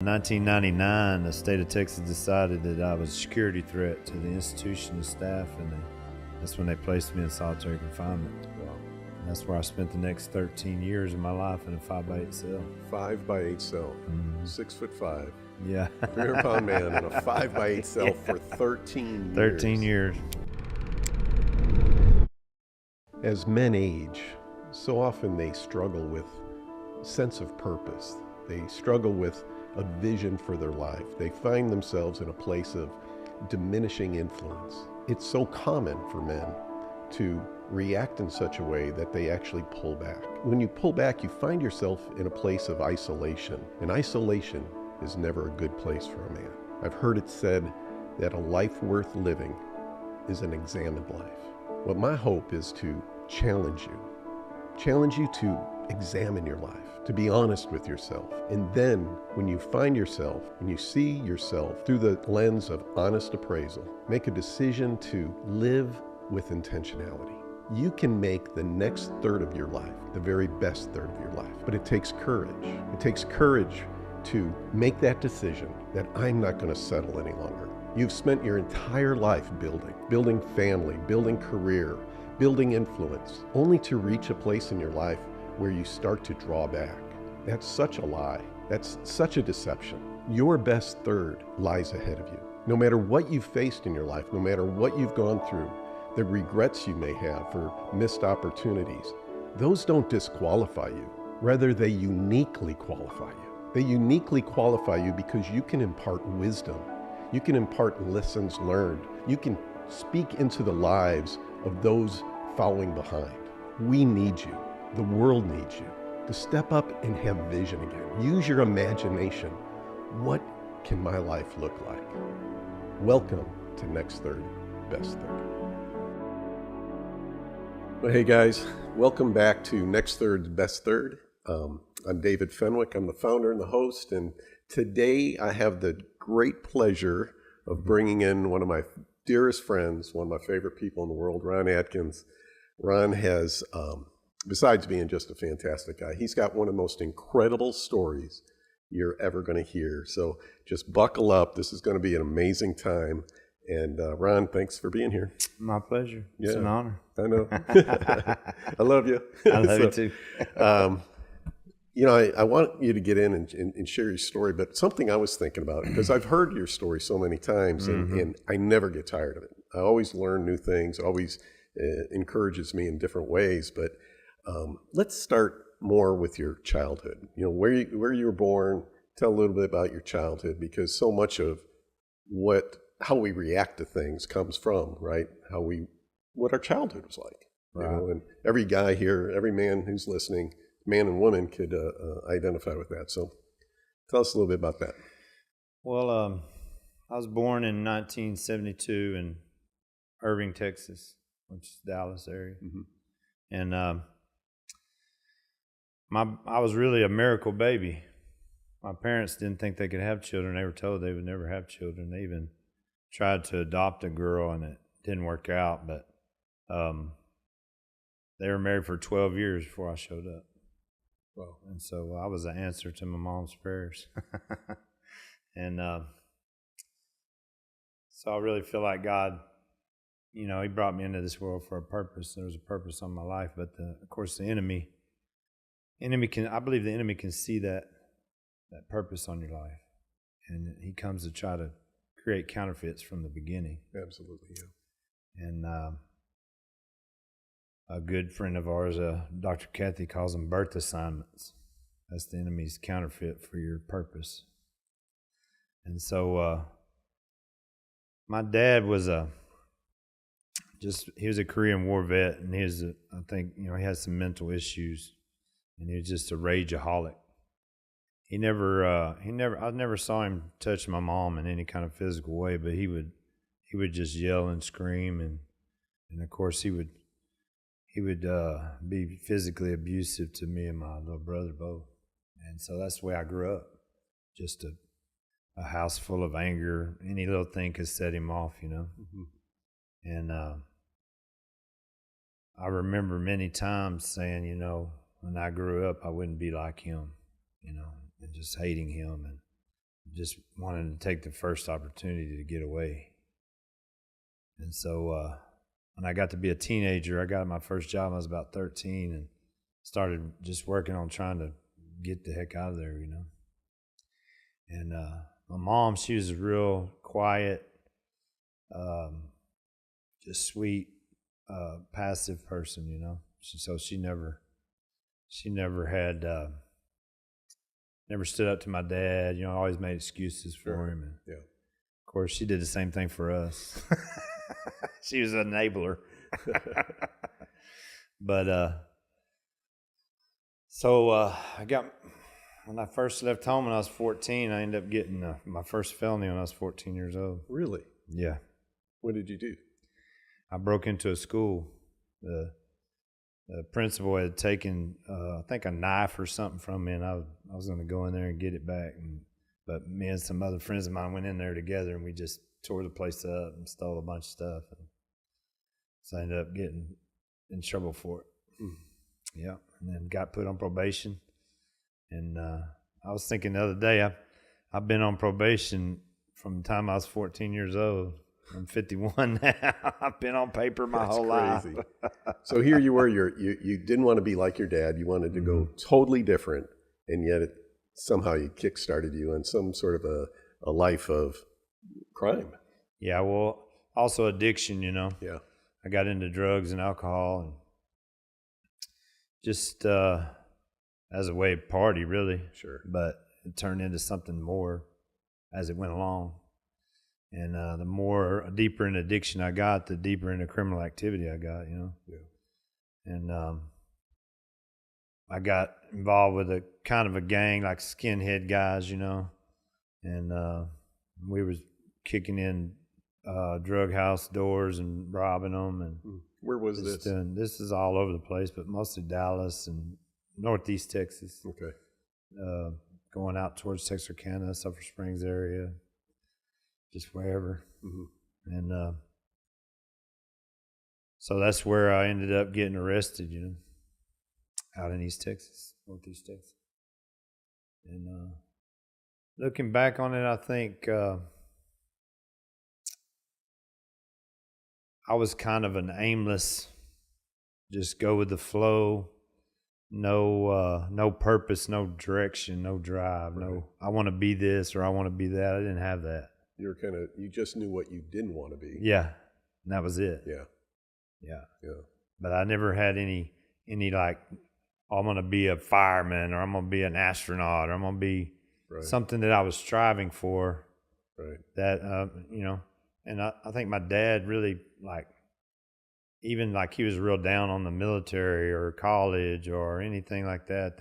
In 1999, the state of Texas decided that I was a security threat to the institution and staff, and that's when they placed me in solitary confinement. Wow. And that's where I spent the next 13 years of my life in a 5x8 cell. 5x8 cell, 6'5". Yeah. 300-pound man in a 5x8 cell for 13 years. 13 years. As men age, so often they struggle with sense of purpose. They struggle with a vision for their life. They find themselves in a place of diminishing influence. It's so common for men to react in such a way that they actually pull back. When you pull back, you find yourself in a place of isolation. And isolation is never a good place for a man. I've heard it said that a life worth living is an examined life. Well, my hope is to challenge you to examine your life, to be honest with yourself. And then when you find yourself, when you see yourself through the lens of honest appraisal, make a decision to live with intentionality. You can make the next third of your life the very best third of your life, but it takes courage. It takes courage to make that decision that I'm not going to settle any longer. You've spent your entire life building family, building career, building influence, only to reach a place in your life where you start to draw back. That's such a lie. That's such a deception. Your best third lies ahead of you. No matter what you've faced in your life, no matter what you've gone through, the regrets you may have for missed opportunities, those don't disqualify you. Rather, they uniquely qualify you. They uniquely qualify you because you can impart wisdom. You can impart lessons learned. You can speak into the lives of those following behind. We need you. The world needs you to step up and have vision again. Use your imagination. What can my life look like? Welcome to Next Third, Best Third. Well, hey guys, welcome back to Next Third, Best Third. I'm David Fenwick. I'm the founder and the host, and today I have the great pleasure of bringing in one of my dearest friends, one of my favorite people in the world, Ron Adkins. Ron has, besides being just a fantastic guy, he's got one of the most incredible stories you're ever going to hear. So just buckle up. This is going to be an amazing time. And Ron, thanks for being here. My pleasure. It's an honor. I know. I love you. I love you too. I want you to get in and share your story, but something I was thinking about, because I've heard your story so many times, and I never get tired of it. I always learn new things, always encourages me in different ways. But let's start more with your childhood. You know, where you were born. Tell a little bit about your childhood, because so much of how we react to things comes from, right? What our childhood was like. Right. You know, and every guy here, every man who's listening, man and woman, could identify with that. So tell us a little bit about that. Well, I was born in 1972 in Irving, Texas, which is Dallas area. Mm-hmm. And I was really a miracle baby. My parents didn't think they could have children. They were told they would never have children. They even tried to adopt a girl, and it didn't work out. But they were married for 12 years before I showed up. Wow. And so I was the answer to my mom's prayers. And so I really feel like God, He brought me into this world for a purpose. There was a purpose on my life. But of course, the enemy I believe the enemy can see that purpose on your life. And he comes to try to create counterfeits from the beginning. Absolutely, yeah. And a good friend of ours, Dr. Kathy, calls them birth assignments. That's the enemy's counterfeit for your purpose. And so my dad was he was a Korean War vet, and I think he had some mental issues, and he was just a rageaholic. I never saw him touch my mom in any kind of physical way, but he would just yell and scream, and of course he would be physically abusive to me and my little brother both. And so that's the way I grew up. Just a house full of anger. Any little thing could set him off, Mm-hmm. And I remember many times saying, when I grew up, I wouldn't be like him, and just hating him. just wanted to take the first opportunity to get away. And so when I got to be a teenager, I got my first job when I was about 13 and started just working on trying to get the heck out of there, you know. And my mom, she was a real quiet, just sweet, passive person, you know. So she never had, never stood up to my dad, you know, always made excuses for him. And yeah. of course, she did the same thing for us. She was an enabler. But when I first left home when I was 14, I ended up getting my first felony when I was 14 years old. Really? Yeah. What did you do? I broke into a school. The principal had taken, I think, a knife or something from me, and I was going to go in there and get it back. But me and some other friends of mine went in there together, and we just tore the place up and stole a bunch of stuff. And so I ended up getting in trouble for it. Yeah, and then got put on probation. And I was thinking the other day, I've been on probation from the time I was 14 years old. I'm 51 now. I've been on paper my whole life. So here you were, you didn't want to be like your dad. You wanted to go totally different, and yet somehow you kick-started you on some sort of a life of crime. Yeah, well, also addiction, you know. Yeah. I got into drugs and alcohol, and just as a way of party, really. Sure. But it turned into something more as it went along. And the deeper in addiction I got, the deeper into criminal activity I got, you know. Yeah. And I got involved with a kind of a gang, like skinhead guys, you know. And we was kicking in drug house doors and robbing them. And where was this? This is all over the place, but mostly Dallas and Northeast Texas. Okay. Going out towards Texarkana, Sulphur Springs area. Just wherever. And so that's where I ended up getting arrested, you know, out in East Texas, Northeast Texas. And looking back on it, I think I was kind of an aimless, just go with the flow, no purpose, no direction, no drive, no I want to be this or I want to be that. I didn't have that. You just knew what you didn't want to be. Yeah, and that was it. Yeah. But I never had any like, I'm going to be a fireman or I'm going to be an astronaut or I'm going to be something that I was striving for. Right. That, you know, and I think my dad really, like, even like he was real down on the military or college or anything like that.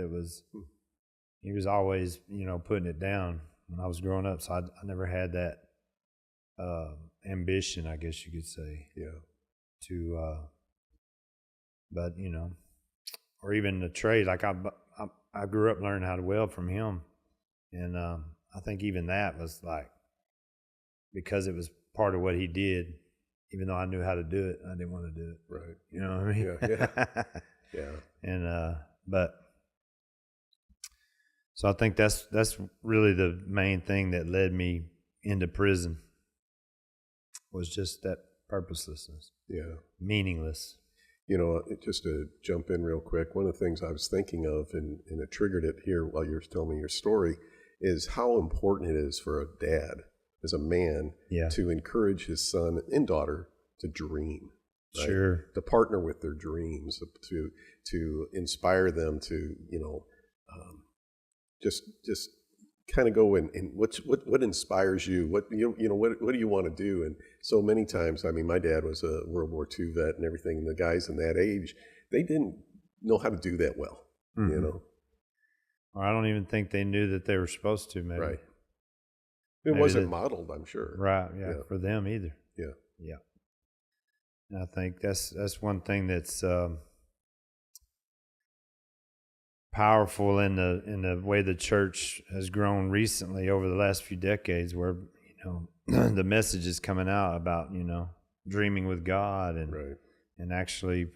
He was always, you know, putting it down when I was growing up. So I never had that ambition, I guess you could say. Yeah. But you know, or even the trade. Like I grew up learning how to weld from him, and I think even that was like because it was part of what he did. Even though I knew how to do it, I didn't want to do it. Right. You know what I mean? Yeah. Yeah. And but so I think that's really the main thing that led me into prison. Was just that purposelessness. Yeah. Meaningless. You know, just to jump in real quick, one of the things I was thinking of, and it triggered it here while you were telling me your story, is how important it is for a dad, as a man, to encourage his son and daughter to dream. Right? Sure. To partner with their dreams, to inspire them to, you know, just kind of go and what inspires you? What you know what do you want to do? And so many times, I mean, my dad was a World War II vet and everything. And the guys in that age, they didn't know how to do that well. You know, or I don't even think they knew that they were supposed to. Maybe. Right. It wasn't modeled, I'm sure. Right. Yeah. For them either. Yeah. Yeah. And I think that's one thing that's powerful in the way the church has grown recently over the last few decades, where you know the message is coming out about, you know, dreaming with God and actually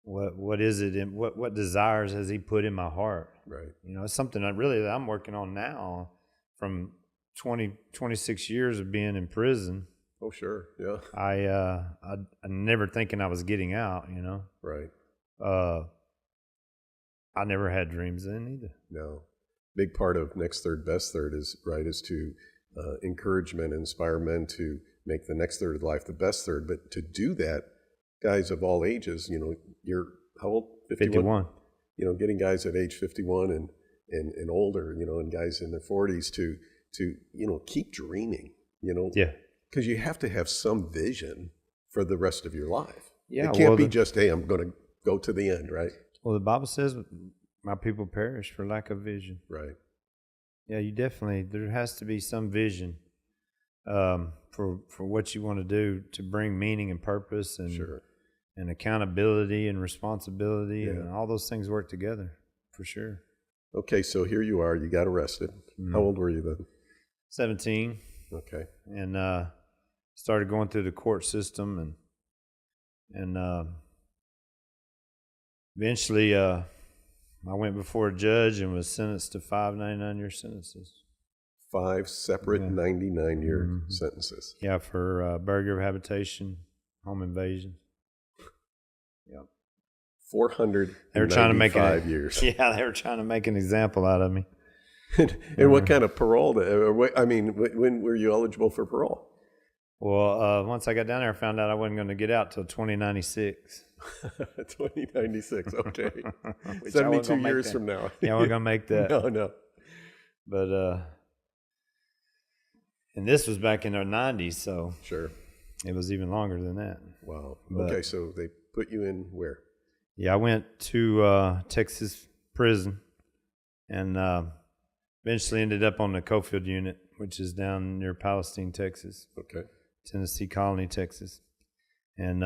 what is it and what desires has He put in my heart. Right. You know, it's something that I'm working on now from 26 years of being in prison. Oh, sure. Yeah. I never thinking I was getting out, Right. I never had dreams then either. No. Big part of Next Third, Best Third is to encourage men, inspire men to make the next third of life the best third. But to do that, guys of all ages, you're how old? 51. Getting guys at age 51 and older, and guys in their 40s to keep dreaming, Yeah. Because you have to have some vision for the rest of your life. Yeah. It can't be just, hey, I'm going to go to the end, right? Well, the Bible says my people perish for lack of vision. Right. Yeah, there has to be some vision for what you want to do to bring meaning and purpose and Sure. and accountability and responsibility, and all those things work together for sure. Okay, so here you are. You got arrested. Mm-hmm. How old were you then? 17. Okay. And started going through the court system, and eventually I went before a judge and was sentenced to 5 99-year sentences. 5 separate 99-year sentences. Yeah, for burglary, habitation, home invasion. Yep. 495 years. Yeah, they were trying to make an example out of me. And what kind of parole? When were you eligible for parole? Well, once I got down there, I found out I wasn't going to get out till 2096. 2096, okay. 72 years from now. Yeah, we're going to make that. No. But, and this was back in the 90s, so sure, it was even longer than that. Wow. But, okay, so they put you in where? Yeah, I went to Texas prison and eventually ended up on the Cofield unit, which is down near Palestine, Texas. Okay. Tennessee Colony, Texas. And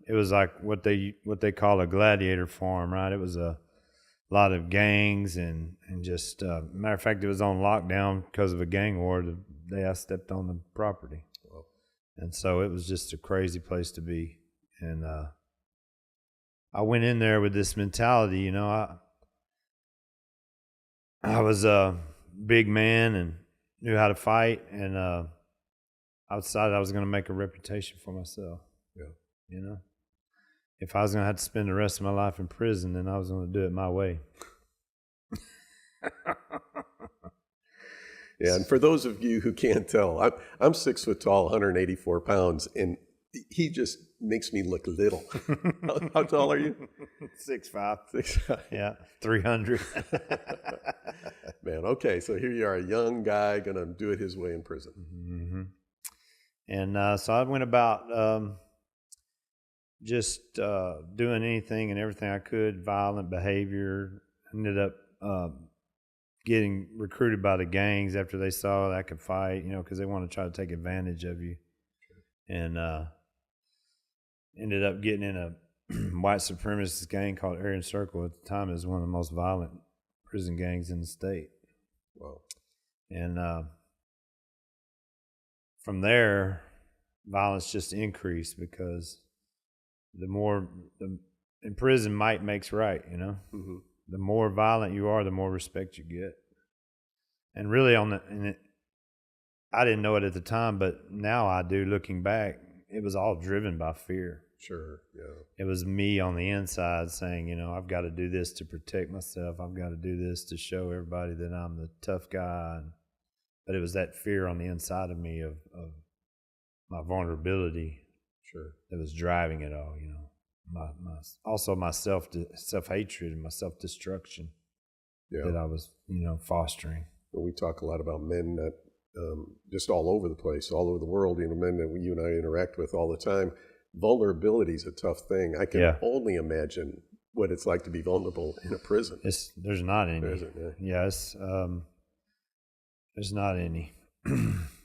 it was like what they call a gladiator farm, right? It was a lot of gangs and just matter of fact, it was on lockdown because of a gang war the day I stepped on the property. Wow. And so it was just a crazy place to be. And I went in there with this mentality, I was a big man and knew how to fight, and I decided I was going to make a reputation for myself. Yeah. If I was going to have to spend the rest of my life in prison, then I was going to do it my way. Yeah, and for those of you who can't tell, I'm 6 foot tall, 184 pounds, and he just makes me look little. How tall are you? 6'5". 6'5". Yeah, 300. Man, okay, so here you are, a young guy going to do it his way in prison. Mm-hmm. And so I went about just doing anything and everything I could, violent behavior. Ended up getting recruited by the gangs after they saw that I could fight, because they want to try to take advantage of you. And ended up getting in a white supremacist gang called Aryan Circle. At the time, it was one of the most violent prison gangs in the state. Wow. And from there, violence just increased because in prison, might makes right, Mm-hmm. The more violent you are, the more respect you get. And really I didn't know it at the time, but now I do, looking back. It was all driven by fear. Sure, yeah. It was me on the inside saying, I've got to do this to protect myself. I've got to do this to show everybody that I'm the tough guy. But it was that fear on the inside of me of my vulnerability. Sure. That was driving it all, also my self-hatred and my self-destruction that I was, fostering. Well, we talk a lot about men that just all over the place, all over the world, men that you and I interact with all the time. Vulnerability is a tough thing. I can only imagine what it's like to be vulnerable in a prison. There's not any. There isn't, yeah. Yes, there's not any.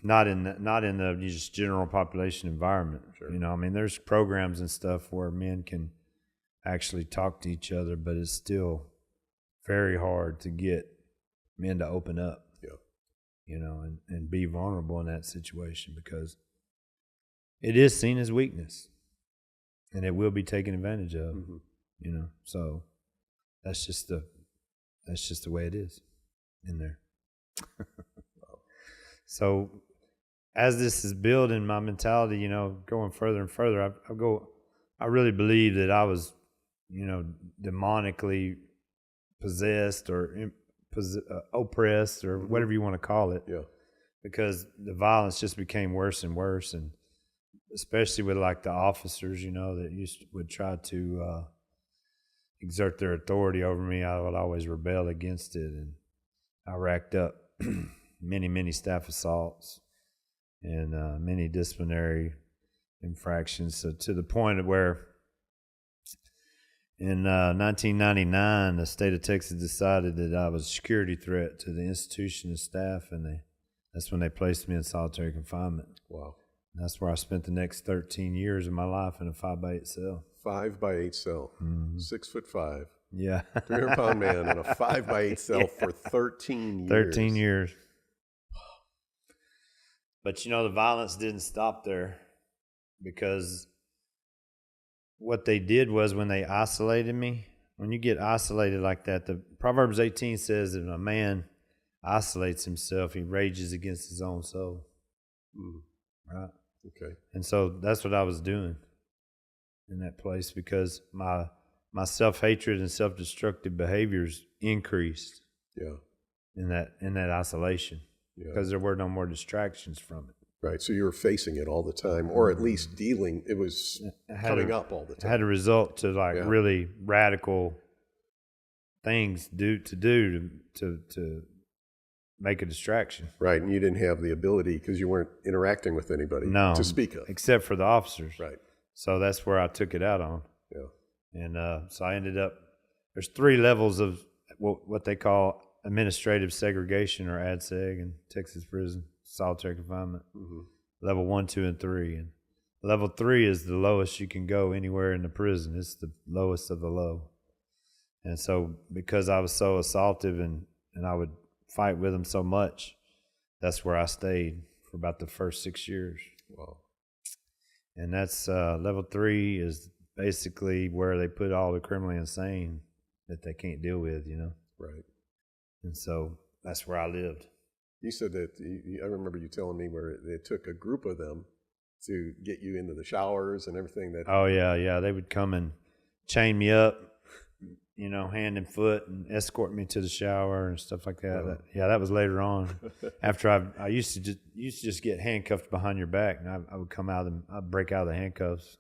not in the just general population environment. Sure. There's programs and stuff where men can actually talk to each other, but it's still very hard to get men to open up. And be vulnerable in that situation because it is seen as weakness, and it will be taken advantage of. Mm-hmm. So that's just the way it is in there. So as this is building my mentality, you know, going further and further, I really believe that I was, you know, demonically possessed or oppressed or whatever you want to call it. Yeah. Because the violence just became worse and worse, and especially with like the officers, you know, that would try to exert their authority over me, I would always rebel against it, and I racked up many staff assaults and many disciplinary infractions. So to the point of where in 1999, the state of Texas decided that I was a security threat to the institution and staff, and that's when they placed me in solitary confinement. Wow. And that's where I spent the next 13 years of my life in a 5x8 cell. 5x8 cell. 6'5". Yeah. 300-pound man in a 5x8 cell for 13 years. 13 years. But, you know, the violence didn't stop there, because what they did was when they isolated me, when you get isolated like that, the Proverbs 18 says that a man isolates himself, he rages against his own soul. Right? Okay. And so that's what I was doing in that place, because my self-hatred and self-destructive behaviors increased. Yeah. In that isolation. Yeah. Because there were no more distractions from it. Right. So you were facing it all the time, or at least dealing. It was coming up all the time. It had a result to really radical things to make a distraction. Right. And you didn't have the ability, because you weren't interacting with anybody to speak of. Except for the officers. Right. So that's where I took it out on. Yeah. And so I ended up, there's 3 levels of what they call administrative segregation, or ADSEG, in Texas prison, solitary confinement. Level 1, 2, and 3. And level 3 is the lowest you can go anywhere in the prison. It's the lowest of the low. And so because I was so assaultive and I would fight with them so much, that's where I stayed for about the first 6 years. Wow. And that's level 3 is basically where they put all the criminally insane that they can't deal with, you know. Right. And so that's where I lived. You said that, I remember you telling me where it took a group of them to get you into the showers and everything. Oh, yeah. They would come and chain me up, you know, hand and foot, and escort me to the shower and stuff like that. That was later on. After I used to just get handcuffed behind your back, and I would come out and I'd break out of the handcuffs.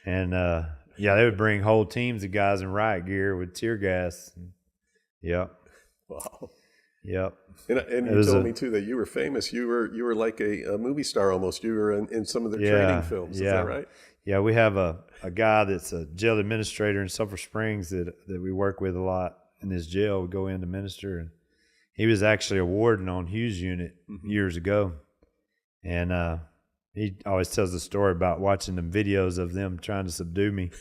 And they would bring whole teams of guys in riot gear with tear gas. Yep. Wow. Yep. And you told me too that you were famous. You were like a movie star almost. You were in some of the training films. Is that right? Yeah, we have a guy that's a jail administrator in Sulphur Springs that we work with a lot in this jail. We go in to minister, and he was actually a warden on Hughes Unit years ago. And he always tells the story about watching the videos of them trying to subdue me,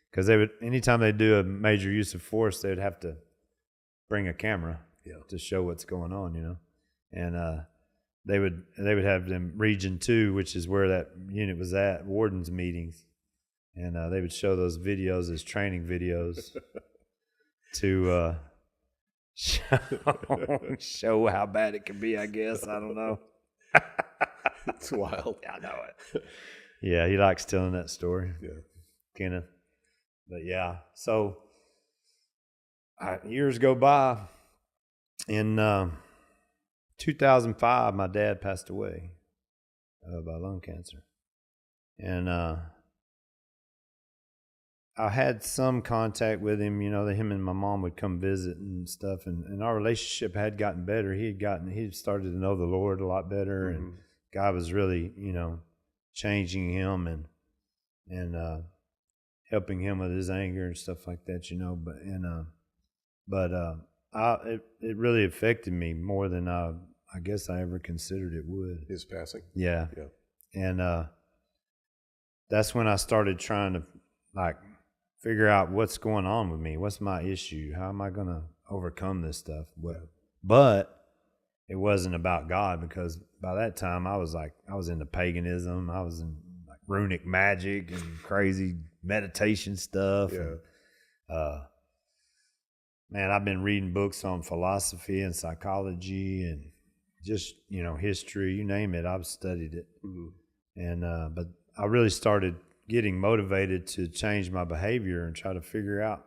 because they would, anytime they do a major use of force, they would have to bring a camera to show what's going on, you know. And they would have them Region 2, which is where that unit was at, wardens meetings, and they would show those videos as training videos to show how bad it can be, I guess. I don't know. It's wild. I know it. Yeah, he likes telling that story. Yeah. Kenneth. But yeah, so years go by. In 2005, my dad passed away by lung cancer. And I had some contact with him, you know, that him and my mom would come visit and stuff. And our relationship had gotten better. He had started to know the Lord a lot better. And God was really, you know, changing him and helping him with his anger and stuff like that, you know. It really affected me more than I guess I ever considered it would. His passing? Yeah. And that's when I started trying to figure out what's going on with me. What's my issue? How am I going to overcome this stuff? But it wasn't about God, because by that time I was into paganism. I was in runic magic and crazy meditation stuff. Yeah. And, man, I've been reading books on philosophy and psychology and just, history, you name it, I've studied it. And but I really started getting motivated to change my behavior and try to figure out,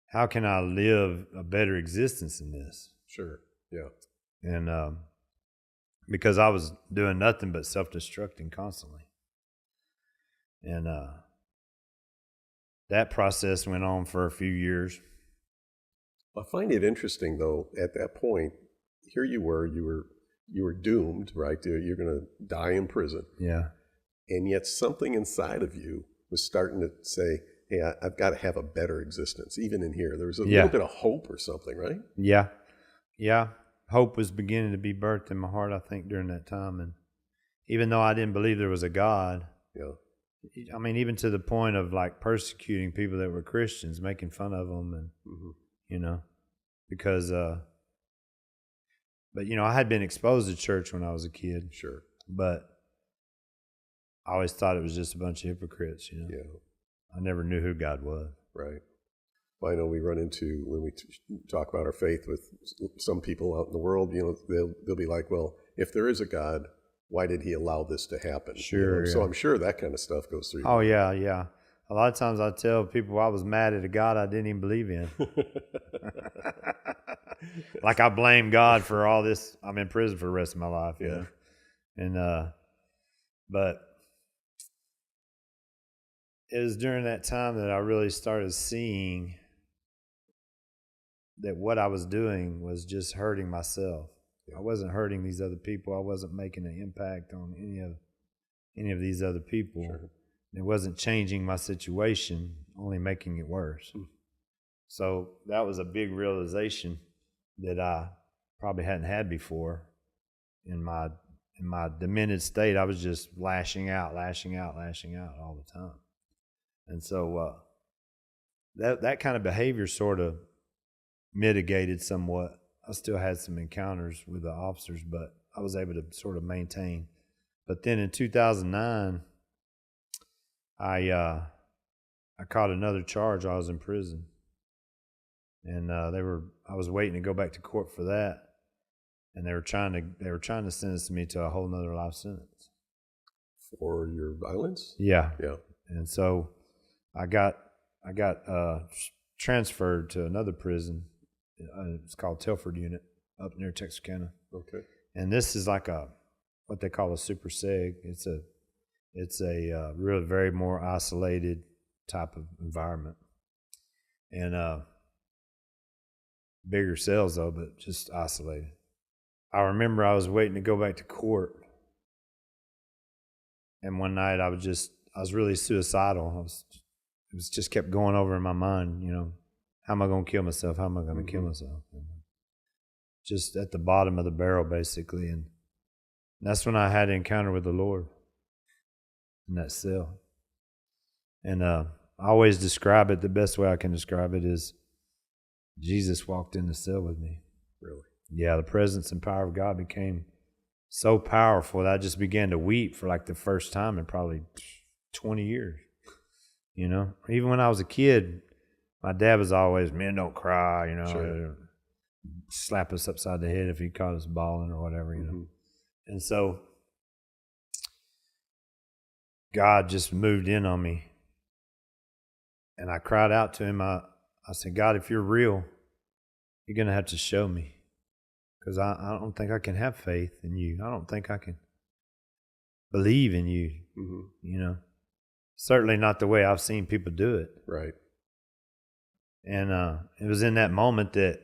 how can I live a better existence in this? Sure. Yeah. And because I was doing nothing but self-destructing constantly. And that process went on for a few years. I find it interesting, though, at that point, here you were doomed, right? You're going to die in prison. Yeah. And yet something inside of you was starting to say, hey, I've got to have a better existence, even in here. There was a little bit of hope or something, right? Yeah. Yeah. Hope was beginning to be birthed in my heart, I think, during that time. And even though I didn't believe there was a God, I mean, even to the point of like persecuting people that were Christians, making fun of them, and because but I had been exposed to church when I was a kid. Sure. But I always thought it was just a bunch of hypocrites. Yeah. I never knew who God was. Right. Well, I know we run into, when we talk about our faith with some people out in the world, they'll be like, well, if there is a God, why did he allow this to happen? Sure. So I'm sure that kind of stuff goes through. Oh, yeah. A lot of times I tell people I was mad at a God I didn't even believe in. Like I blame God for all this. I'm in prison for the rest of my life. Yeah. And, but it was during that time that I really started seeing that what I was doing was just hurting myself. I wasn't hurting these other people. I wasn't making an impact on any of these other people. Sure. It wasn't changing my situation, only making it worse. So that was a big realization that I probably hadn't had before. In my demented state, I was just lashing out all the time. And so that kind of behavior sort of mitigated somewhat. I still had some encounters with the officers, but I was able to sort of maintain. But then in 2009, I caught another charge while I was in prison, and I was waiting to go back to court for that, and they were trying to sentence me to a whole nother life sentence for your violence. Yeah. Yeah. And so I got transferred to another prison. It's called Telford Unit up near Texarkana. Okay. And this is like what they call a super seg. It's a really very more isolated type of environment, and bigger cells though, but just isolated. I remember I was waiting to go back to court, and one night I was really suicidal. It was just kept going over in my mind, how am I going to kill myself? How am I going to kill myself? Just at the bottom of the barrel, basically. And that's when I had an encounter with the Lord in that cell. And I always describe it, the best way I can describe it is Jesus walked in the cell with me. Really? Yeah, the presence and power of God became so powerful that I just began to weep for like the first time in probably 20 years. Even when I was a kid, my dad was always, men don't cry, Sure. Slap us upside the head if he caught us bawling or whatever, And so God just moved in on me. And I cried out to him. I said, God, if you're real, you're going to have to show me. Because I don't think I can have faith in you. I don't think I can believe in you, Certainly not the way I've seen people do it. Right. And it was in that moment that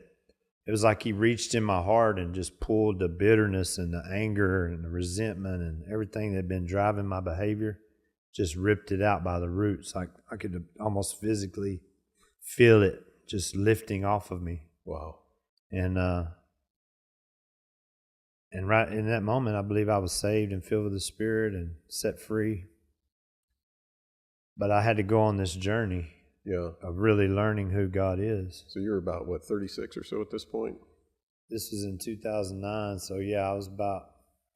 it was like he reached in my heart and just pulled the bitterness and the anger and the resentment and everything that had been driving my behavior, just ripped it out by the roots. Like I could almost physically feel it just lifting off of me. Wow. And right in that moment, I believe I was saved and filled with the Spirit and set free. But I had to go on this journey. Yeah. Of really learning who God is. So you're about, 36 or so at this point? This was in 2009, so I was about,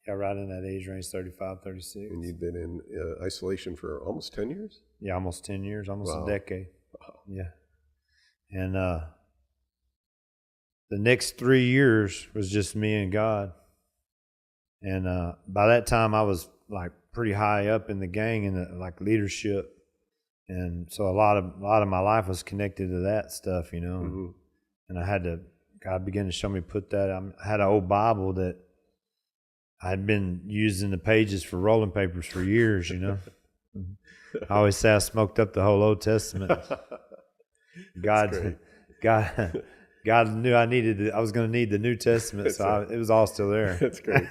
right in that age range, 35, 36. And you've been in isolation for almost 10 years? Yeah, almost 10 years, almost Wow. a decade. Wow. Yeah. And the next 3 years was just me and God. And by that time, I was like pretty high up in the gang and like leadership, and so a lot of my life was connected to that stuff, you know. Mm-hmm. And God began to show me I had an old Bible that I had been using the pages for rolling papers for years, you know. I always say I smoked up the whole Old Testament. God knew I was going to need the New Testament, so it was all still there. That's great.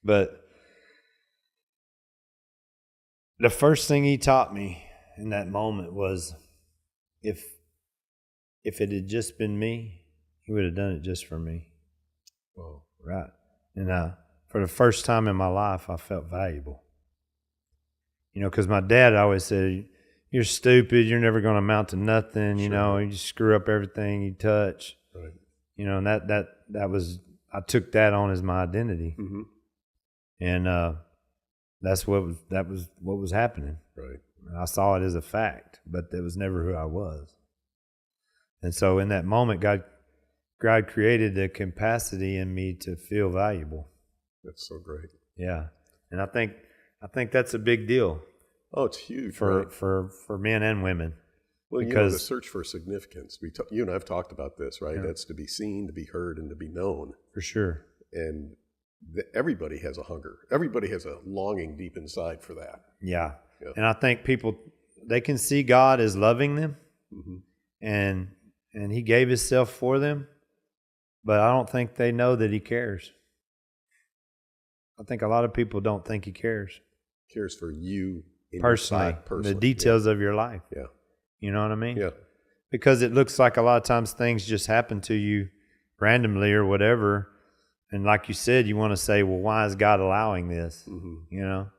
But the first thing he taught me in that moment was, if it had just been me, he would have done it just for me. Whoa. Right. And for the first time in my life, I felt valuable. You know, because my dad always said, "You're stupid. You're never going to amount to nothing. You know, you just screw up everything you touch." Right. You know, and that was, I took that on as my identity. Mm-hmm. And that's what was happening. Right. I saw it as a fact, but that was never who I was. And so in that moment, God created the capacity in me to feel valuable. That's so great. Yeah. And I think that's a big deal. Oh, it's huge for men and women. Well, because, you know, the search for significance. You and I have talked about this, right? Yeah. That's to be seen, to be heard, and to be known. For sure. And everybody has a hunger. Everybody has a longing deep inside for that. Yeah. And I think people, they can see God as loving them, mm-hmm. and he gave himself for them, but I don't think they know that he cares. I think a lot of people don't think he cares. Cares for you personally, the details of your life. Yeah. You know what I mean? Yeah. Because it looks like a lot of times things just happen to you randomly or whatever. And like you said, you want to say, well, why is God allowing this? Mm-hmm. You know,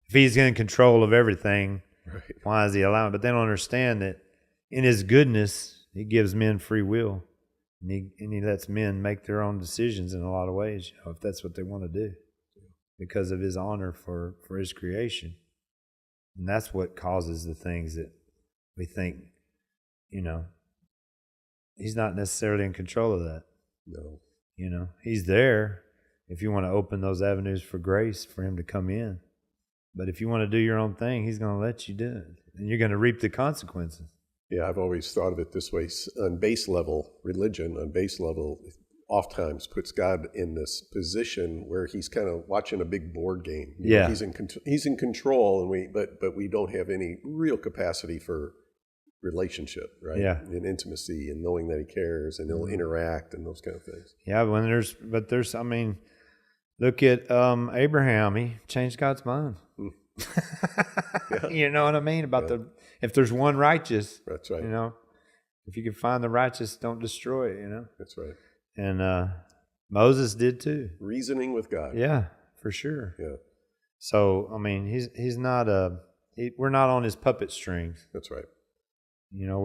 if he's in control of everything, right, why is he allowing? But they don't understand that in his goodness, he gives men free will. And he lets men make their own decisions in a lot of ways, you know, if that's what they want to do, because of his honor for his creation. And that's what causes the things that we think, you know, he's not necessarily in control of that. No. You know, he's there if you want to open those avenues for grace for him to come in. But if you want to do your own thing, he's going to let you do it. And you're going to reap the consequences. Yeah, I've always thought of it this way. On base level, religion, on base level, oftentimes puts God in this position where he's kind of watching a big board game. You know, he's in control, and but we don't have any real capacity for relationship, right? Yeah. And intimacy, and knowing that he cares, and he'll interact, and those kind of things. Yeah, I mean, look at Abraham. He changed God's mind. Yeah. You know what I mean? About if there's one righteous. That's right. You know, if you can find the righteous, don't destroy it, you know? That's right. And Moses did too. Reasoning with God. Yeah, for sure. Yeah. So, I mean, he's not we're not on his puppet strings. That's right. You know,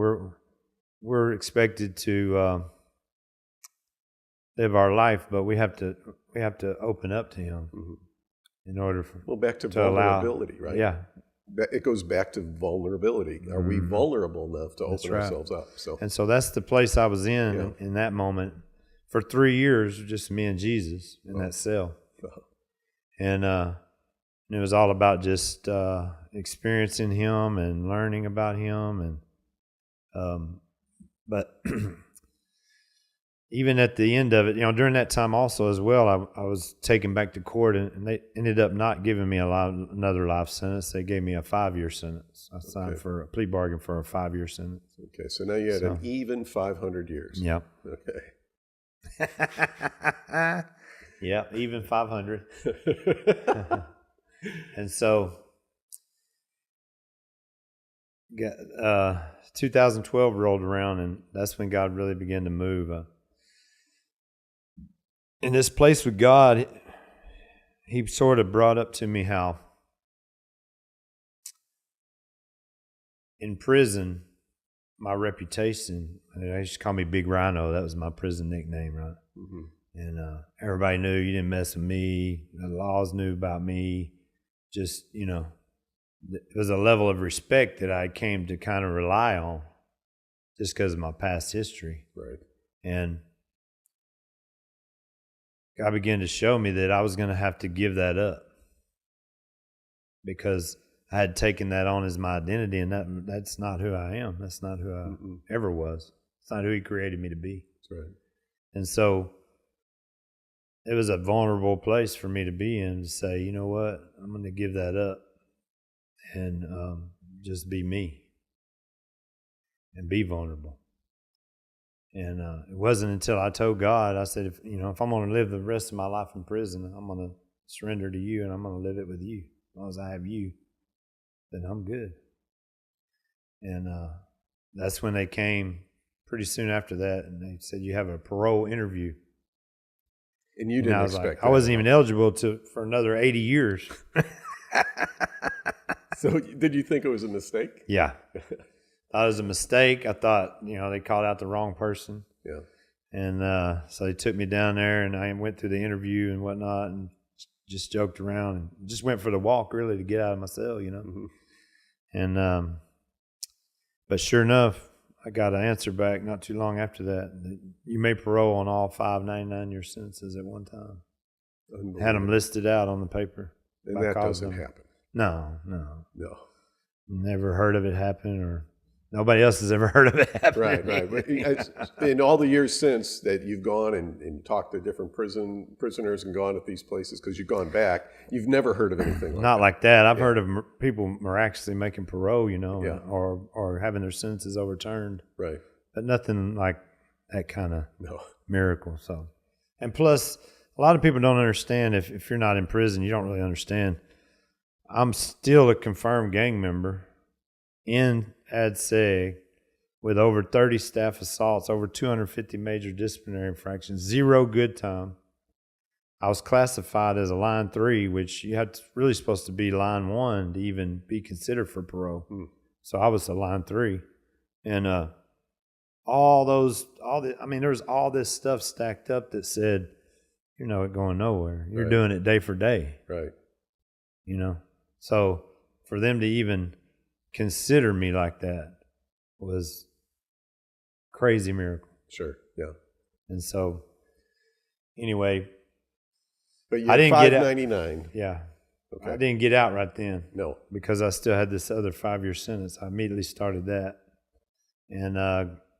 we're expected to live our life, but we have to open up to him in order for back to vulnerability, right? Yeah, it goes back to vulnerability. Are we vulnerable enough to open ourselves up? So that's the place I was in that moment for 3 years, just me and Jesus in that cell, and it was all about just experiencing him and learning about him, and but even at the end of it, you know, during that time also as well, I was taken back to court, and they ended up not giving me another life sentence. They gave me a 5-year sentence. I signed for a plea bargain for a 5-year sentence. Okay, so now you had an even 500 years. Yeah. Okay. Yeah, even 500. And so 2012 rolled around, and that's when God really began to move. In this place with God, he sort of brought up to me how in prison, my reputation, they used to call me Big Rhino. That was my prison nickname, right? Mm-hmm. And everybody knew you didn't mess with me. The laws knew about me. Just, you know, it was a level of respect that I came to kind of rely on. just because of my past history. Right. And God began to show me that I was going to have to give that up because I had taken that on as my identity, and that's not who I am. That's not who I ever was. It's not who He created me to be. That's right. And so it was a vulnerable place for me to be in, to say, you know what, I'm going to give that up and just be me and be vulnerable. And it wasn't until I told God, I said, if I'm going to live the rest of my life in prison, I'm going to surrender to you, and I'm going to live it with you. As long as I have you, then I'm good. And that's when they came pretty soon after that, and they said, you have a parole interview. And you didn't expect that. I wasn't even eligible for another 80 years. So did you think it was a mistake? Yeah. Thought it was a mistake. I thought, they called out the wrong person. Yeah. And so they took me down there, and I went through the interview and whatnot, and just joked around and just went for the walk, really, to get out of my cell, Mm-hmm. And but sure enough, I got an answer back not too long after that. You may parole on all 5 99-year sentences at one time. Had them listed out on the paper. And that doesn't happen. No. Never heard of it happen, or nobody else has ever heard of it happen. Right. But in all the years since that you've gone and talked to different prisoners and gone at these places, because you've gone back, you've never heard of anything like Not that. like that. I've heard of people miraculously making parole, Yeah. or having their sentences overturned. Right. But nothing like that kind of No. miracle. So, and plus, a lot of people don't understand, if you're not in prison, you don't really understand. I'm still a confirmed gang member in ADSEG with over 30 staff assaults, over 250 major disciplinary infractions, 0 good time. I was classified as a line 3, which you had really supposed to be line 1 to even be considered for parole. So I was a line 3. And there was all this stuff stacked up that said, you're not going nowhere. You're doing it day for day. Right. So for them to even consider me like that was crazy miracle. Sure. Yeah. And so anyway, but you I didn't get out. $5.99. Yeah. Okay. I didn't get out right then. No. Because I still had this other 5-year sentence. I immediately started that and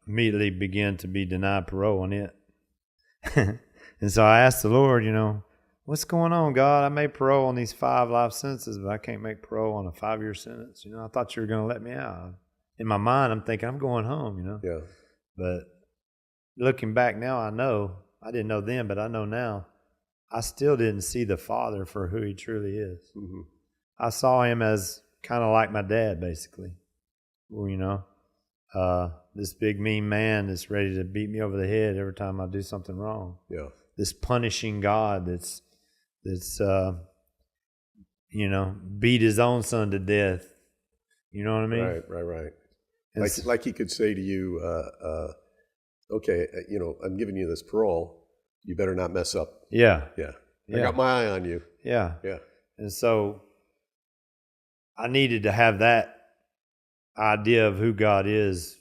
immediately began to be denied parole on it. And so I asked the Lord, what's going on, God? I made parole on these 5 life sentences, but I can't make parole on a 5-year sentence. I thought you were going to let me out. In my mind, I'm thinking, I'm going home, Yeah. But looking back now, I know. I didn't know then, but I know now. I still didn't see the Father for who He truly is. Mm-hmm. I saw Him as kind of like my dad, basically. This big mean man that's ready to beat me over the head every time I do something wrong. Yeah. This punishing God that's beat His own son to death. You know what I mean? Right. Like He could say to you, okay, I'm giving you this parole. You better not mess up. Yeah. I got my eye on you. Yeah. Yeah. And so I needed to have that idea of who God is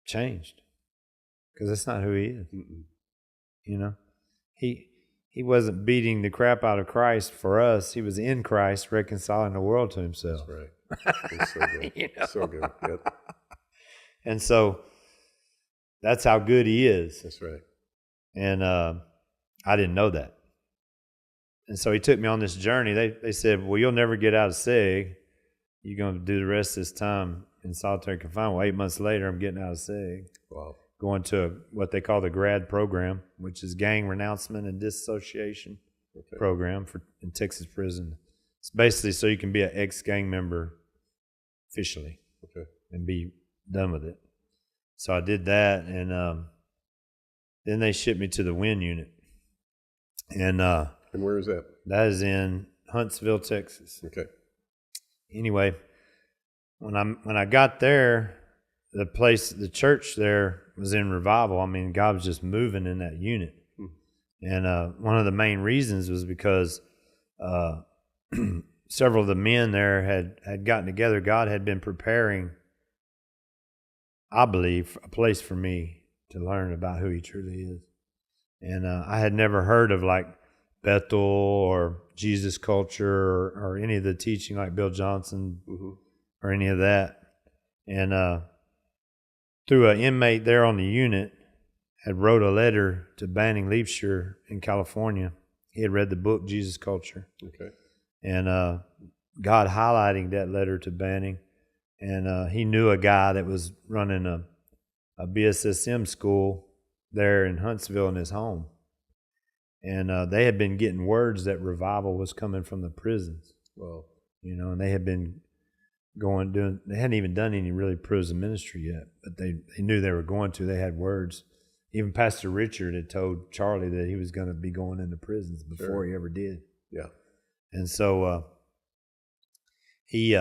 changed, because that's not who He is. Mm-mm. He wasn't beating the crap out of Christ for us. He was in Christ, reconciling the world to Himself. That's right. It's so good. So good. Yep. And so that's how good He is. That's right. And I didn't know that. And so He took me on this journey. They said, well, you'll never get out of SEG. You're going to do the rest of this time in solitary confinement. Well, 8 months later, I'm getting out of SEG. Wow. Going to what they call the GRAD program, which is Gang Renouncement and Dissociation program in Texas prison. It's basically so you can be an ex-gang member officially and be done with it. So I did that, and then they shipped me to the WIN unit. And where is that? That is in Huntsville, Texas. Okay. Anyway, when I got there, the church there was in revival. I mean, God was just moving in that unit. And one of the main reasons was because several of the men there had gotten together. God had been preparing I believe, a place for me to learn about who he truly is. And I had never heard of like Bethel or Jesus culture or any of the teaching like Bill Johnson or any of that. And through an inmate there on the unit, had wrote a letter to Banning Liebscher in California. He had read the book Jesus Culture. Okay. And God highlighting that letter to Banning. And he knew a guy that was running a BSSM school there in Huntsville in his home. And they had been getting words that revival was coming from the prisons. Well, you know, and they had been they hadn't even done any really prison ministry yet, but they knew they were going to. They had words. Even Pastor Richard had told Charlie that he was going to be going into prisons before he ever did. Yeah. And so he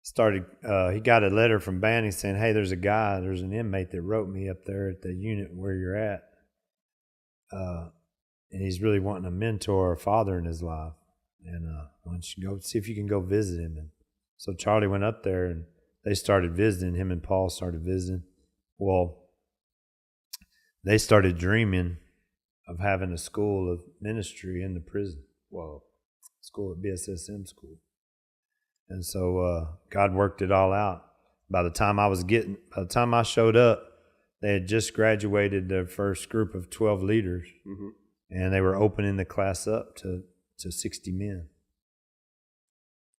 he got a letter from Banning saying, hey, there's an inmate that wrote me up there at the unit where you're at. And he's really wanting a mentor or a father in his life. And why don't you go see if you can go visit him? And so Charlie went up there and they started visiting. Him and Paul started visiting. Well, they started dreaming of having a school of ministry in the prison. Wow. School at BSSM school. And so God worked it all out. By the time I showed up, they had just graduated their first group of 12 leaders, and they were opening the class up to 60 men.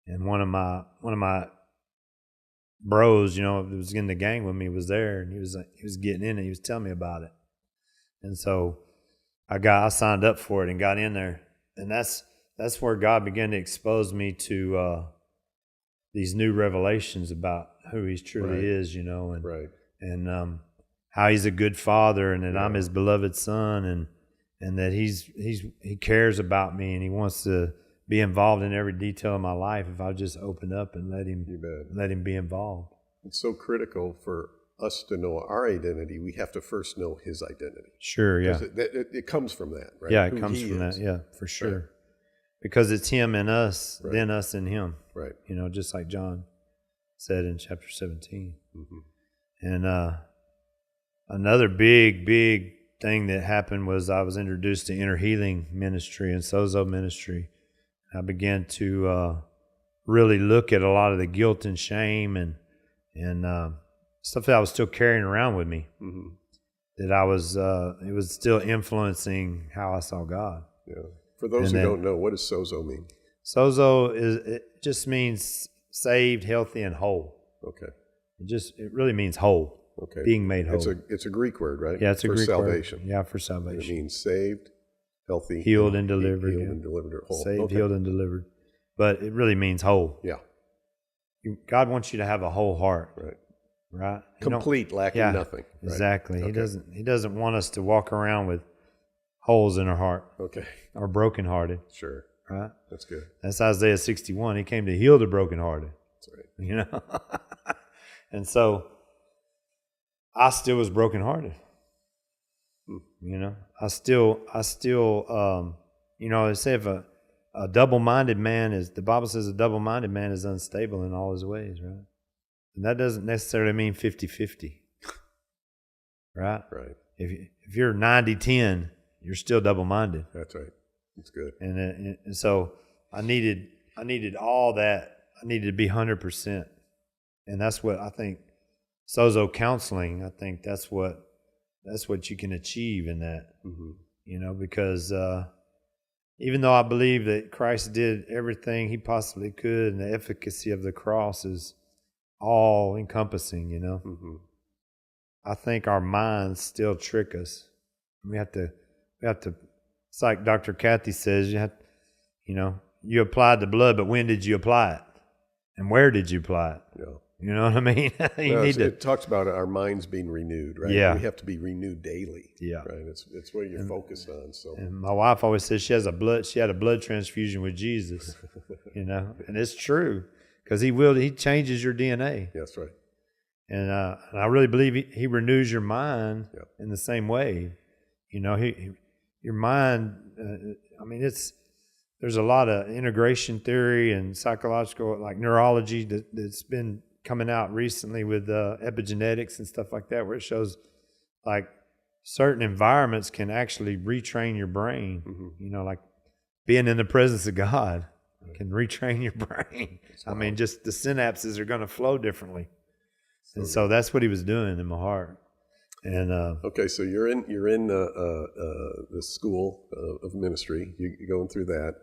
And one of my bros, you know, that was in the gang with me, was there, and he was getting in it. He was telling me about it, and so I signed up for it and got in there, and that's where God began to expose me to these new revelations about who He truly is, you know, and how He's a good Father, and that I'm His beloved Son, and that He cares about me, and He wants to be involved in every detail of my life if I just open up and let Him be involved. It's so critical for us to know our identity. We have to first know His identity. Sure, yeah. It comes from that, right? Yeah, it comes from that, yeah, for sure. Right. Because it's Him and us, then us and Him. Right. You know, just like John said in chapter 17. And another big thing that happened was I was introduced to inner healing ministry and sozo ministry. I began to really look at a lot of the guilt and shame and stuff that I was still carrying around with me. That it was still influencing how I saw God. Yeah. For those who don't know, what does sozo mean? Sozo it just means saved, healthy, and whole. Okay. It really means whole. Okay. Being made whole. It's a Greek word, right? Yeah, it's a Greek salvation. word. Yeah, for salvation. It means saved, healthy, healed and delivered. Healed and delivered, or whole. Saved, healed, and delivered. But it really means whole. Yeah. God wants you to have a whole heart. Right. Complete, lacking nothing. Right? Exactly. Okay. He doesn't want us to walk around with holes in our heart. Okay. Or brokenhearted. Sure. Right? That's good. That's Isaiah 61. He came to heal the brokenhearted. That's right. You know? And so I still was brokenhearted. You know? I still you know, they say if a double-minded man the Bible says a double-minded man is unstable in all his ways, right? And that doesn't necessarily mean 50-50. Right? Right. If you're 90-10, you're still double-minded. That's right. That's good. And so I needed all that. I needed to be 100%. And that's what I think sozo counseling, I think that's what you can achieve in that. You know, because even though I believe that Christ did everything He possibly could, and the efficacy of the cross is all encompassing, you know, I think our minds still trick us. We have to. It's like Dr. Kathy says, you applied the blood, but when did you apply it? And where did you apply it? Yeah. You know what I mean? It talks about our minds being renewed, right? Yeah. We have to be renewed daily. Yeah. Right. It's what you're focused on. So. And my wife always says she had a blood transfusion with Jesus, you know, and it's true because He changes your DNA. That's right. And I really believe He renews your mind in the same way. You know, your mind, there's a lot of integration theory and psychological, like neurology, that's been coming out recently with epigenetics and stuff like that, where it shows like certain environments can actually retrain your brain. You know, like being in the presence of God can retrain your brain. I mean, just the synapses are going to flow differently. And so that's what he was doing in my heart. And okay, so you're in the school of ministry. You're going through that.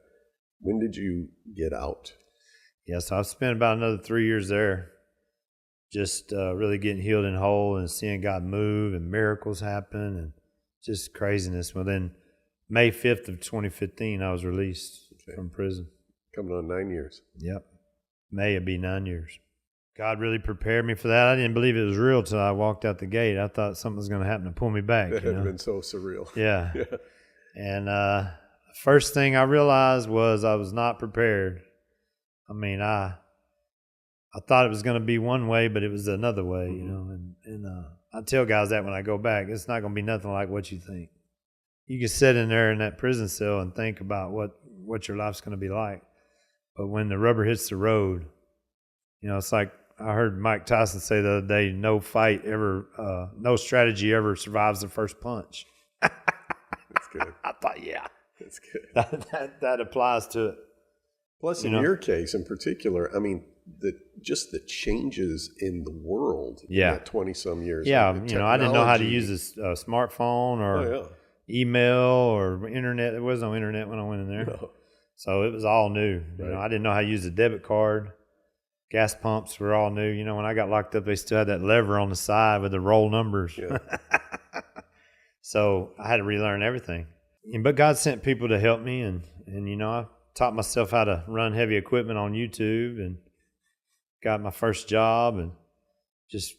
When did you get out? Yeah, so I've spent about another 3 years there, just really getting healed and whole and seeing God move and miracles happen and just craziness. Well, then May 5th of 2015, I was released from prison. Coming on 9 years. Yep. May it'd be 9 years. God really prepared me for that. I didn't believe it was real till I walked out the gate. I thought something was going to happen to pull me back. That had been so surreal. Yeah. And first thing I realized was I was not prepared. I mean, I thought it was going to be one way, but it was another way, you know. And I tell guys that when I go back, it's not going to be nothing like what you think. You can sit in there in that prison cell and think about what your life's going to be like. But when the rubber hits the road, you know, it's like I heard Mike Tyson say the other day, no strategy ever survives the first punch. That's good. I thought, yeah. That's good. That applies to it. Plus, in your case in particular, I mean, the changes in the world in that 20-some years. Yeah, you know, I didn't know how to use a smartphone or email or internet. There was no internet when I went in there. No. So it was all new. Right. You know, I didn't know how to use a debit card. Gas pumps were all new. You know, when I got locked up, they still had that lever on the side with the roll numbers. Yeah. So I had to relearn everything. But God sent people to help me, and you know, I taught myself how to run heavy equipment on YouTube and got my first job and just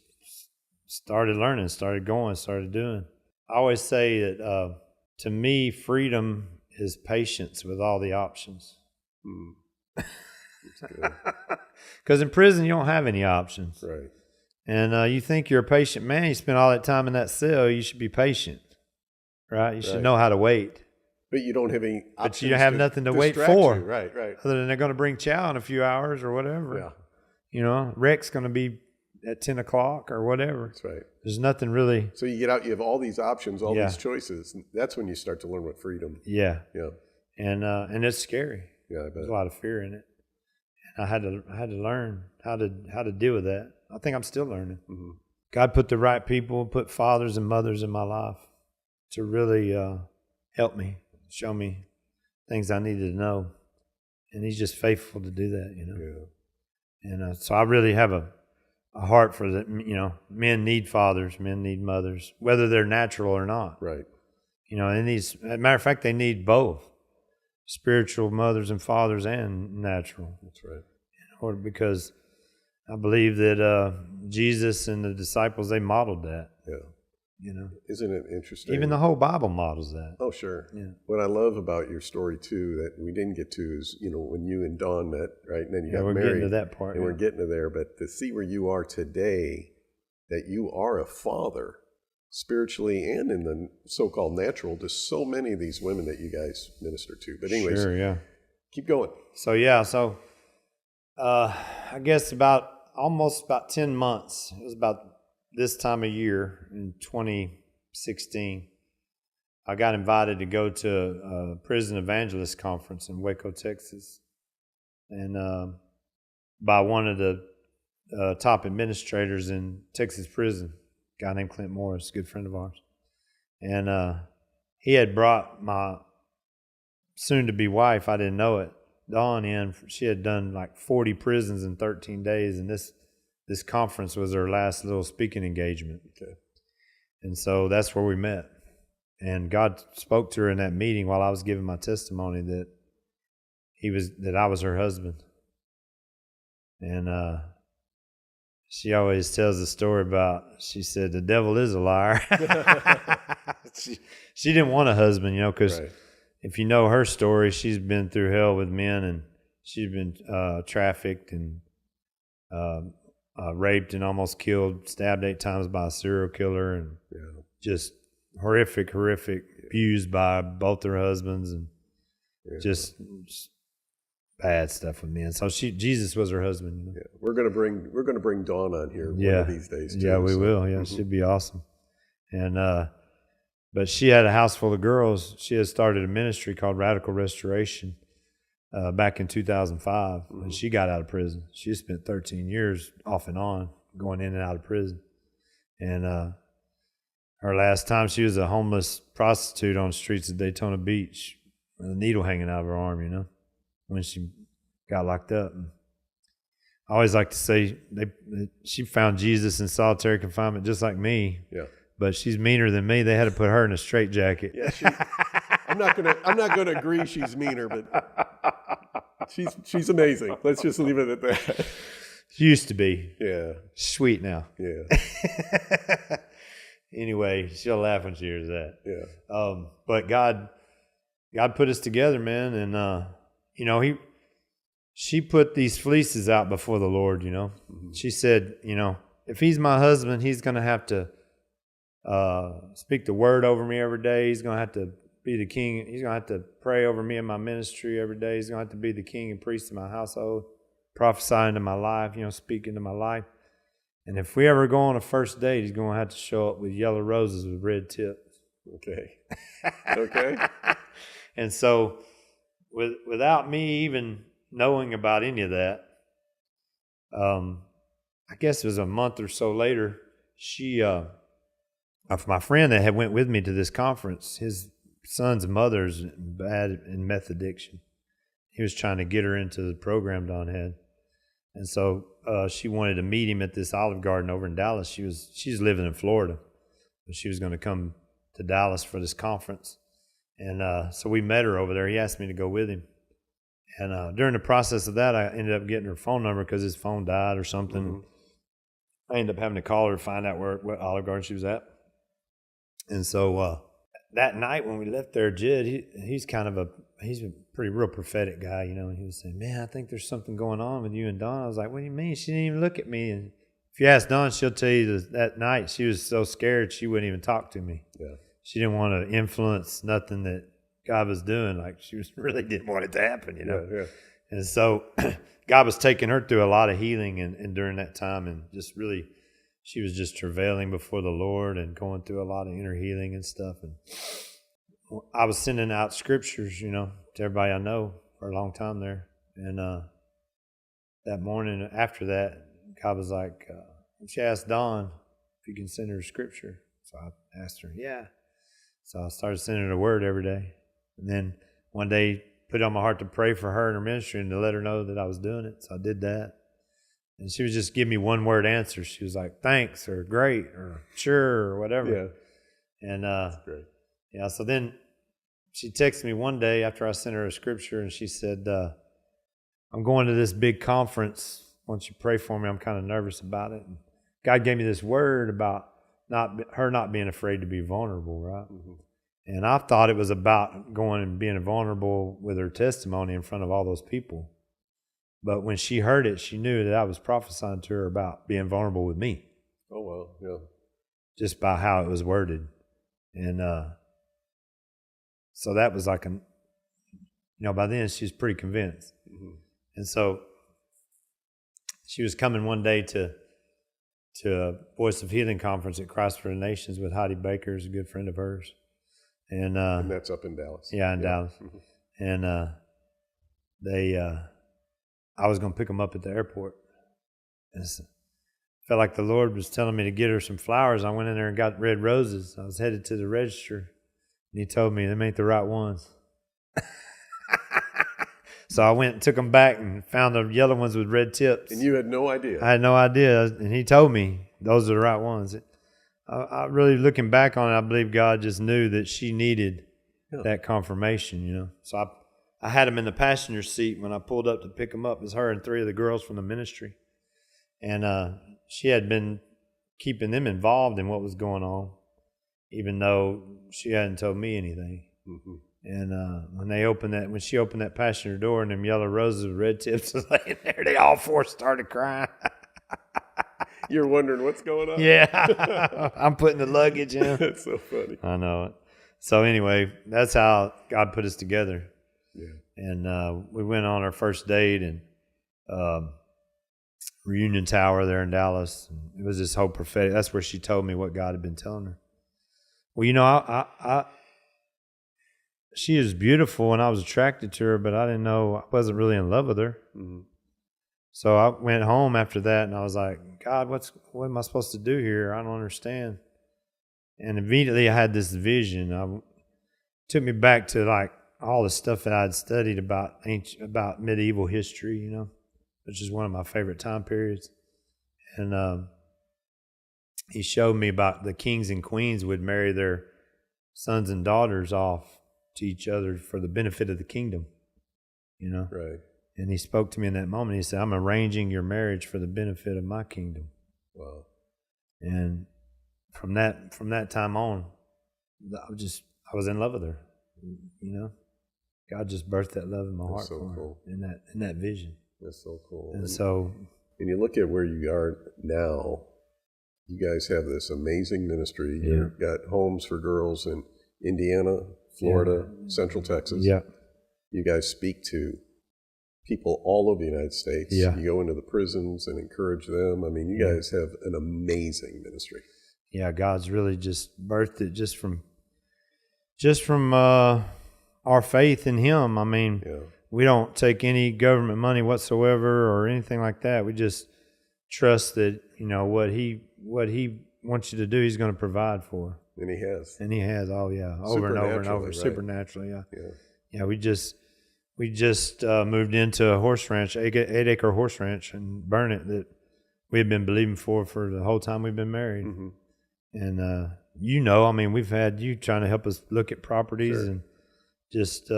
started learning, started going, started doing. I always say that to me, freedom is patience with all the options. Because in prison, you don't have any options. Right. And you think you're a patient man, you spend all that time in that cell, you should be patient, right? You should know how to wait. But you don't have any options. But you don't have nothing to wait for. You. Right. Other than they're going to bring chow in a few hours or whatever. Yeah. You know, Rec's going to be at 10 o'clock or whatever. That's right. There's nothing really. So you get out, you have all these options, all these choices. That's when you start to learn what freedom. Yeah. Yeah. And it's scary. Yeah, I bet. There's a lot of fear in it. And I had to learn how to deal with that. I think I'm still learning. Mm-hmm. God put the right people, put fathers and mothers in my life to really help me, show me things I needed to know. And he's just faithful to do that, you know. Yeah. And so I really have a heart for that. You know, men need fathers, men need mothers, whether they're natural or not. Right. You know, and as a matter of fact, they need both. Spiritual mothers and fathers and natural. That's right. In order, because I believe that Jesus and the disciples, they modeled that. Yeah. You know, isn't it interesting? Even the whole Bible models that. Oh, sure. Yeah. What I love about your story too that we didn't get to is, you know, when you and Dawn met, right? And then you got married. We're getting to that part. And we're getting to there, but to see where you are today, that you are a father, spiritually and in the so-called natural, to so many of these women that you guys minister to. But anyways, sure, yeah. Keep going. So I guess almost about 10 months. It was about this time of year in 2016, I got invited to go to a prison evangelist conference in Waco, Texas, and by one of the top administrators in Texas prison, a guy named Clint Morris, a good friend of ours. And he had brought my soon-to-be wife, I didn't know it, Dawn in. She had done like 40 prisons in 13 days, and this conference was her last little speaking engagement. Okay. And so that's where we met. And God spoke to her in that meeting while I was giving my testimony that I was her husband. And she always tells the story about, she said, the devil is a liar. She didn't want a husband, you know, because if you know her story, she's been through hell with men, and she's been trafficked and raped and almost killed, stabbed 8 times by a serial killer, and just horrific, abused by both her husbands, and just bad stuff with me. And so Jesus was her husband. You know? Yeah. We're gonna bring Dawn on here one of these days too. Yeah, we will. Yeah, she'd be awesome. And but she had a house full of girls. She had started a ministry called Radical Restoration back in 2005, and she got out of prison. She spent 13 years off and on going in and out of prison. And her last time, she was a homeless prostitute on the streets of Daytona Beach with a needle hanging out of her arm, you know, when she got locked up. And I always like to say she found Jesus in solitary confinement just like me. Yeah. But she's meaner than me. They had to put her in a straitjacket. Yeah, I'm not gonna agree she's meaner, but she's amazing. Let's just leave it at that. She used to be. Yeah. Sweet now. Yeah. Anyway, she'll laugh when she hears that. Yeah. But God put us together, man, and you know, she put these fleeces out before the Lord, you know. Mm-hmm. She said, you know, if he's my husband, he's gonna have to speak the word over me every day. He's gonna have to be the king. He's gonna have to pray over me and my ministry every day. He's gonna have to be the king and priest of my household, prophesying to my life, you know, speaking to my life. And if we ever go on a first date, he's gonna have to show up with yellow roses with red tips. Okay. Okay. And so, without me even knowing about any of that, I guess it was a month or so later, she. My friend that had went with me to this conference, his son's mother's bad in meth addiction. He was trying to get her into the program Don had. And so she wanted to meet him at this Olive Garden over in Dallas. She's living in Florida, but she was going to come to Dallas for this conference. And so we met her over there. He asked me to go with him. And during the process of that, I ended up getting her phone number because his phone died or something. Mm-hmm. I ended up having to call her to find out what Olive Garden she was at. And so that night when we left there, Jed, he's a pretty real prophetic guy, you know, and he was saying, man, I think there's something going on with you and Dawn. I was like, what do you mean? She didn't even look at me. And if you ask Dawn, she'll tell you that night she was so scared she wouldn't even talk to me. Yeah. She didn't want to influence nothing that God was doing. Like she really didn't want it to happen, you know. Yeah, yeah. And so God was taking her through a lot of healing and during that time, and just really, she was just travailing before the Lord and going through a lot of inner healing and stuff. And I was sending out scriptures, you know, to everybody I know for a long time there. And that morning after that, God was like, she asked Dawn if you can send her scripture. So I asked her, yeah. So I started sending her the word every day. And then one day, put it on my heart to pray for her and her ministry and to let her know that I was doing it. So I did that. And she would just give me one word answer. She was like, thanks, or great, or sure, or whatever. Yeah. And that's great. Yeah, so then she texted me one day after I sent her a scripture, and she said, I'm going to this big conference. Why don't you pray for me? I'm kind of nervous about it. And God gave me this word about her not being afraid to be vulnerable, right? Mm-hmm. And I thought it was about going and being vulnerable with her testimony in front of all those people. But when she heard it, she knew that I was prophesying to her about being vulnerable with me. Oh, well, yeah. Just by how it was worded. And so that was like by then she was pretty convinced. Mm-hmm. And so she was coming one day to a Voice of Healing conference at Christ for the Nations with Heidi Baker, who's a good friend of hers. And that's up in Dallas. Yeah, in Dallas. Mm-hmm. And I was going to pick them up at the airport. And felt like the Lord was telling me to get her some flowers. I went in there and got red roses. I was headed to the register, and he told me them ain't the right ones. So I went and took them back and found the yellow ones with red tips. And you had no idea? I had no idea. And he told me those are the right ones. I really, looking back on it, I believe God just knew that she needed that confirmation, you know. So I had them in the passenger seat when I pulled up to pick them up. It was her and 3 of the girls from the ministry. And she had been keeping them involved in what was going on, even though she hadn't told me anything. Mm-hmm. And when she opened that passenger door and them yellow roses with red tips was laying there, they all 4 started crying. You're wondering what's going on? Yeah. I'm putting the luggage in. That's so funny. I know it. So anyway, that's how God put us together. Yeah. And we went on our first date and Reunion Tower there in Dallas. And it was this whole prophetic. That's where she told me what God had been telling her. Well, you know, she is beautiful and I was attracted to her, but I didn't know, I wasn't really in love with her. Mm-hmm. So I went home after that and I was like, God, what am I supposed to do here? I don't understand. And immediately I had this vision. It took me back to like all the stuff that I'd studied about medieval history, you know, which is one of my favorite time periods. And he showed me about the kings and queens would marry their sons and daughters off to each other for the benefit of the kingdom, you know. Right. And he spoke to me in that moment. He said, I'm arranging your marriage for the benefit of my kingdom. Wow. And from that time on, I was in love with her. You know? God just birthed that love in my heart so for cool. her in that vision. That's so cool. And so when you look at where you are now, you guys have this amazing ministry. Yeah. You've got homes for girls in Indiana, Florida, Central Texas. Yeah. You guys speak to people all over the United States. Yeah. You go into the prisons and encourage them. I mean, you guys have an amazing ministry. Yeah, God's really just birthed it just from our faith in Him. I mean, we don't take any government money whatsoever or anything like that. We just trust that, you know, what He wants you to do, He's going to provide for. And He has. And He has. Oh yeah, over and over and over, right? Supernaturally. Yeah. We just moved into a horse ranch, 8-acre horse ranch in Burnett that we had been believing for the whole time we've been married. Mm-hmm. And you know, I mean, we've had you trying to help us look at properties and just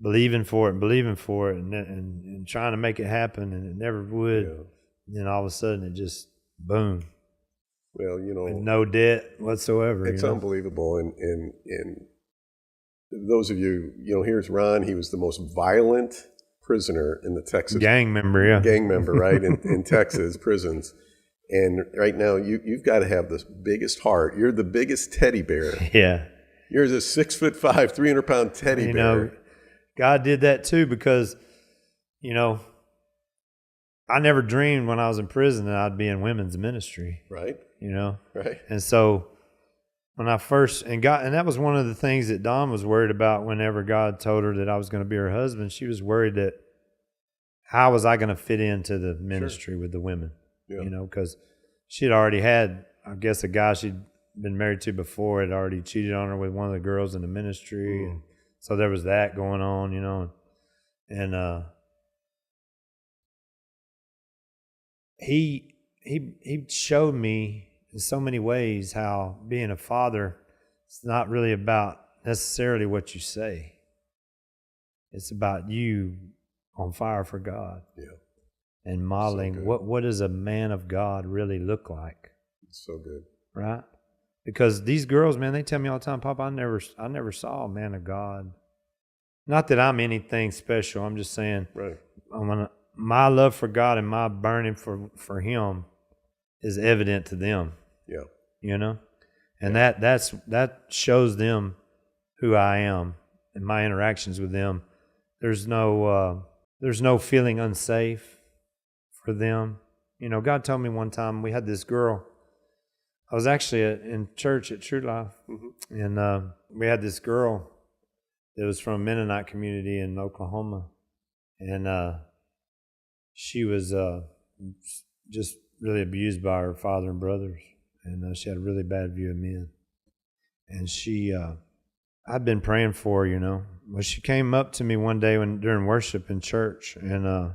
believing for it and trying to make it happen, and it never would. Yeah. And then all of a sudden, it just boom. Well, you know, with no debt whatsoever. It's unbelievable. And those of you, you know, here's Ron. He was the most violent prisoner in the Texas gang member, right, in Texas prisons. And right now, you've got to have the biggest heart. You're the biggest teddy bear. Yeah. You're the 6'5", 300-pound teddy bear. Know, God did that too because, you know, I never dreamed when I was in prison that I'd be in women's ministry. Right. You know? Right. And so when I first, and that was one of the things that Dawn was worried about whenever God told her that I was going to be her husband. She was worried that how was I going to fit into the ministry with the women? Yeah. You know, because she'd already had, I guess, a guy she'd been married to before had already cheated on her with one of the girls in the ministry. And so there was that going on, you know. And he showed me in so many ways how being a father is not really about necessarily what you say. It's about you on fire for God. Yeah. And modeling so what does a man of God really look like? It's so good. Right? Because these girls, man, they tell me all the time, Papa, I never saw a man of God. Not that I'm anything special. I'm just saying, right. My love for God and my burning for Him is evident to them. Yeah. You know? And that shows them who I am and my interactions with them. There's no feeling unsafe for them. You know, God told me one time, we had this girl. I was actually in church at True Life, and we had this girl that was from a Mennonite community in Oklahoma, and she was just really abused by her father and brothers, and she had a really bad view of men. And she, I'd been praying for her, you know. Well, she came up to me one day during worship in church, and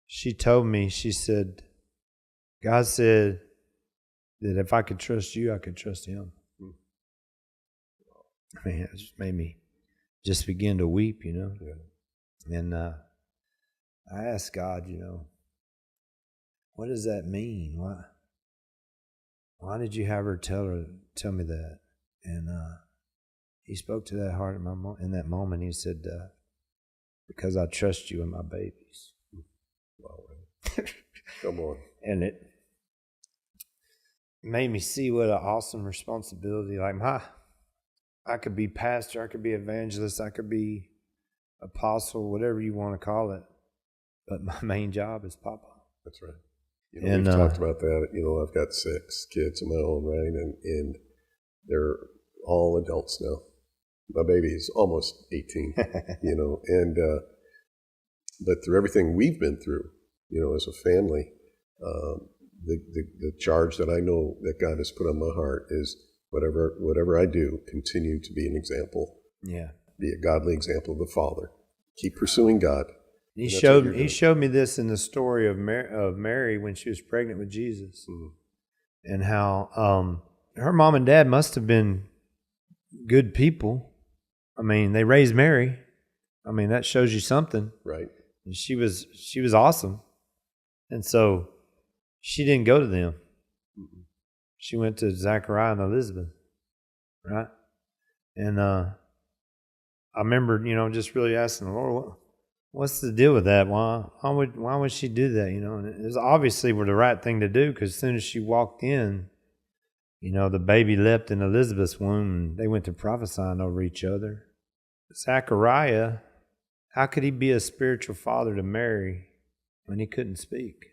she told me, she said, God said that if I could trust you, I could trust Him. I mean, it just made me just begin to weep, you know. Yeah. And I asked God, you know, what does that mean? Why did you have her tell me that? And He spoke to that heart in that moment. He said, because I trust you and my babies. Wow. Come on. And it made me see what an awesome responsibility. Like I could be pastor, I could be evangelist, I could be apostle, whatever you want to call it. But my main job is Papa. That's right. We've talked about that. I've got 6 kids of my own, right? And they're all adults now. My baby is almost 18, but through everything we've been through, as a family, the charge that I know that God has put on my heart is whatever I do, continue to be an example. Yeah. Be a godly example of the Father. Keep pursuing God. He showed me this in the story of Mary when she was pregnant with Jesus, and how her mom and dad must have been good people. I mean, they raised Mary. I mean, that shows you something, right? And she was awesome, and so she didn't go to them. She went to Zachariah and Elizabeth, right? And I remember, just really asking the Lord, what's the deal with that? Why would she do that? And it was obviously the right thing to do, because as soon as she walked in, the baby leapt in Elizabeth's womb, and they went to prophesying over each other. Zachariah, how could he be a spiritual father to Mary when he couldn't speak?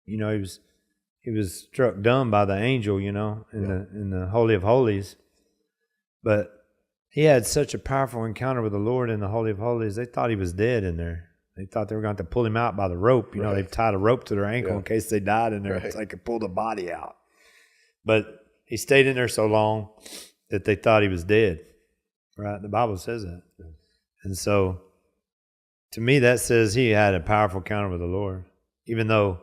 He was struck dumb by the angel, in the Holy of Holies. But he had such a powerful encounter with the Lord in the Holy of Holies, they thought he was dead in there. They thought they were going to pull him out by the rope. Right. They tied a rope to their ankle in case they died in there, so they could pull the body out. But he stayed in there so long that they thought he was dead. Right? The Bible says that. And so, to me, that says he had a powerful encounter with the Lord, even though,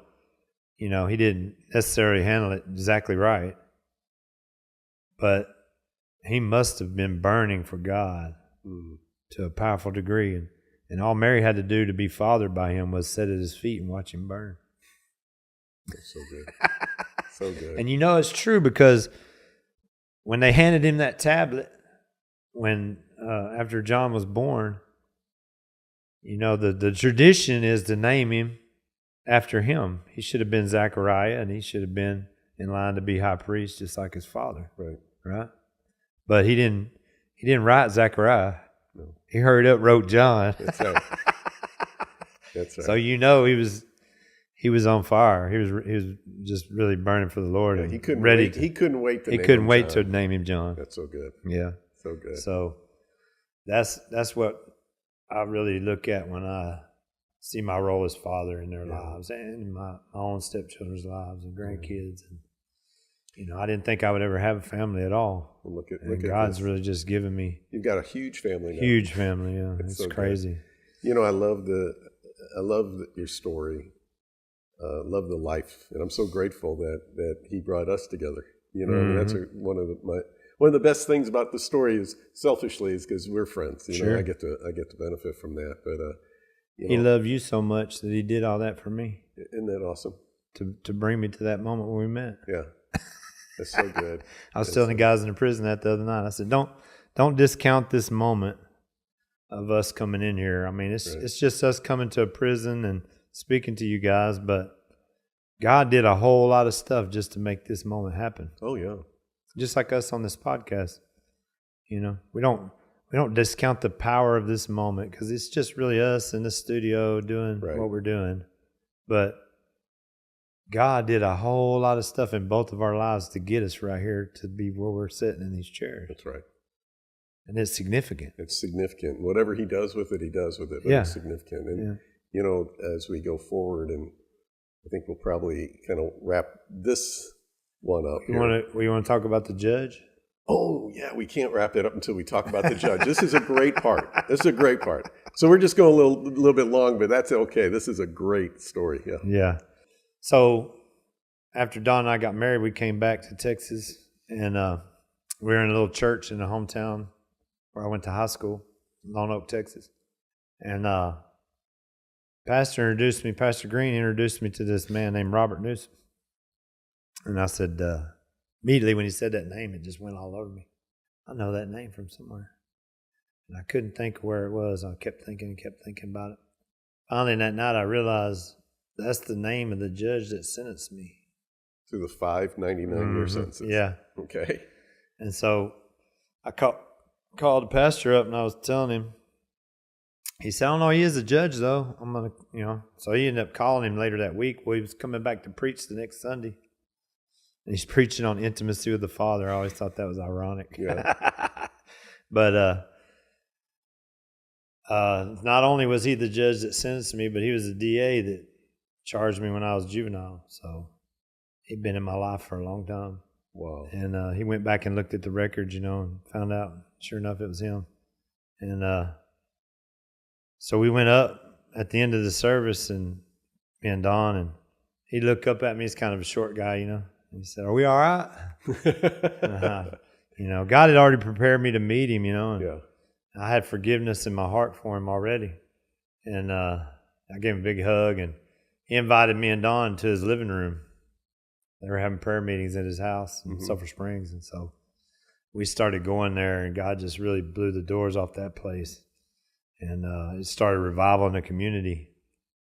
he didn't necessarily handle it exactly right. But he must have been burning for God to a powerful degree. And all Mary had to do to be fathered by him was sit at his feet and watch him burn. That's so good. So good. And it's true, because when they handed him that tablet, after John was born, the tradition is to name him after him. He should have been Zachariah, and he should have been in line to be high priest just like his father. Right? But he didn't write Zechariah. No. He hurried up, wrote John. That's right. That's right. So he was on fire. He was just really burning for the Lord. Yeah, and he couldn't ready. Wait. He couldn't wait. He couldn't wait to name him John. That's so good. Yeah. So good. So that's what I really look at when I see my role as father in their lives, and in my own stepchildren's lives and grandkids. And I didn't think I would ever have a family at all. Well, look at God's this. really just given me. You've got a huge family now. Huge family, yeah. It's so crazy. Good. I love your story. Love the life, and I'm so grateful that he brought us together. That's one of the best things about the story is because we're friends. Sure. I get to benefit from that. But he loved you so much that he did all that for me. Isn't that awesome? To bring me to that moment where we met. Yeah. That's so good. I was telling the guys in the prison that the other night. I said, don't discount this moment of us coming in here. I mean, it's just us coming to a prison and speaking to you guys, but God did a whole lot of stuff just to make this moment happen. Oh yeah. Just like us on this podcast. We don't discount the power of this moment, because it's just really us in the studio doing what we're doing. But God did a whole lot of stuff in both of our lives to get us right here to be where we're sitting in these chairs. That's right. And it's significant. It's significant. Whatever he does with it, he does with it. But it's significant. And, as we go forward, and I think we'll probably kind of wrap this one up here. We want to talk about the judge? Oh, yeah, we can't wrap it up until we talk about the judge. This is a great part. So we're just going a little bit long, but that's okay. This is a great story. Yeah. Yeah. So after Don and I got married, we came back to Texas, and we were in a little church in the hometown where I went to high school, Lone Oak, Texas. And Pastor Green introduced me to this man named Robert Newsom. And I said, immediately when he said that name, it just went all over me. I know that name from somewhere. And I couldn't think of where it was. I kept thinking about it. Finally, that night, I realized that's the name of the judge that sentenced me. To the 5 99-year sentences. Yeah. Okay. And so I called the pastor up, and I was telling him, He said, I don't know, he is a judge, though. I'm going to, So he ended up calling him later that week. Well, he was coming back to preach the next Sunday. And he's preaching on intimacy with the Father. I always thought that was ironic. Yeah. But not only was he the judge that sentenced me, but he was the DA that charged me when I was juvenile. So he'd been in my life for a long time. Wow. And he went back and looked at the records, and found out, sure enough, it was him. And so we went up at the end of the service, and me and Don, and he looked up at me. He's kind of a short guy, And he said, "Are we all right?" God had already prepared me to meet him, And Yeah. I had forgiveness in my heart for him already. And I gave him a big hug, and he invited me and Don to his living room. They were having prayer meetings at his house in Sulphur Springs. And so we started going there, and God just really blew the doors off that place. And it started revival in the community.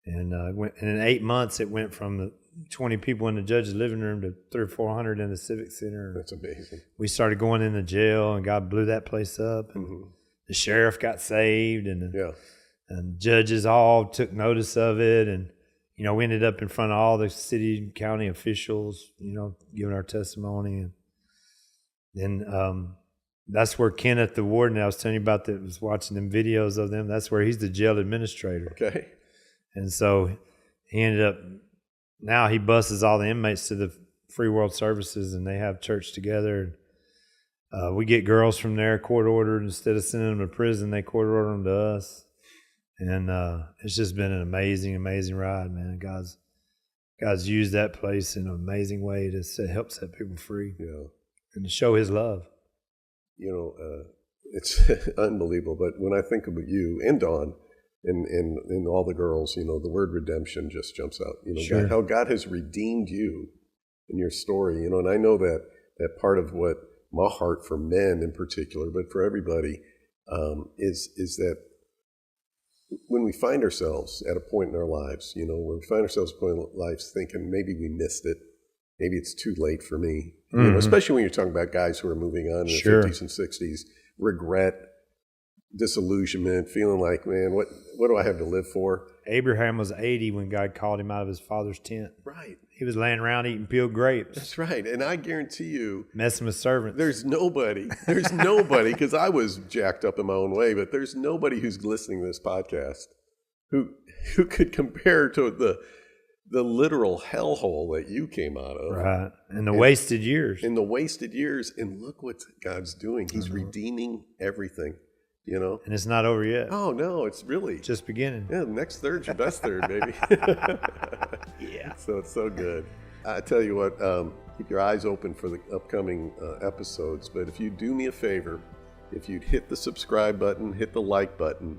And in 8 months, it went from the 20 people in the judge's living room to 300 or 400 in the Civic Center. That's amazing. We started going into jail, and God blew that place up. And the sheriff got saved, and judges all took notice of it. And, we ended up in front of all the city and county officials, giving our testimony. And then that's where Kenneth, the warden I was telling you about that was watching them videos of them, that's where he's the jail administrator. Okay. And so he ended up, now he buses all the inmates to the Free World Services, and they have church together. We get girls from there court ordered. Instead of sending them to prison, they court order them to us. And it's just been an amazing, amazing ride, man. God's used that place in an amazing way to help set people free. Yeah. And to show his love. It's unbelievable. But when I think about you and Dawn and all the girls, the word redemption just jumps out. Sure. How God has redeemed you in your story. And I know that part of what my heart for men in particular, but for everybody, is that when we find ourselves at a point in our lives, when we find ourselves at a point in our lives thinking maybe we missed it, maybe it's too late for me, especially when you're talking about guys who are moving on in their 50s and 60s, regret, disillusionment, feeling like, man, what do I have to live for? Abraham was 80 when God called him out of his father's tent. Right. He was laying around eating peeled grapes. That's right. And I guarantee you, messing with servants. There's nobody, because I was jacked up in my own way, but there's nobody who's listening to this podcast who could compare to the literal hellhole that you came out of. Right. And the wasted years. In the wasted years. And look what God's doing. He's redeeming everything. And it's not over yet. Oh, no, it's really just beginning. Yeah, the next third's your best third, baby. Yeah. So it's so good. I tell you what, keep your eyes open for the upcoming episodes. But if you do me a favor, if you'd hit the subscribe button, hit the like button,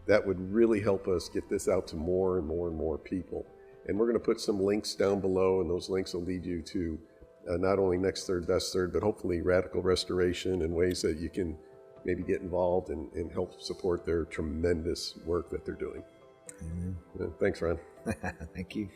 that would really help us get this out to more and more and more people. And we're going to put some links down below, and those links will lead you to not only Next Third, Best Third, but hopefully Radical Restoration and ways that you can maybe get involved and help support their tremendous work that they're doing. Amen. Thanks, Ron. Thank you.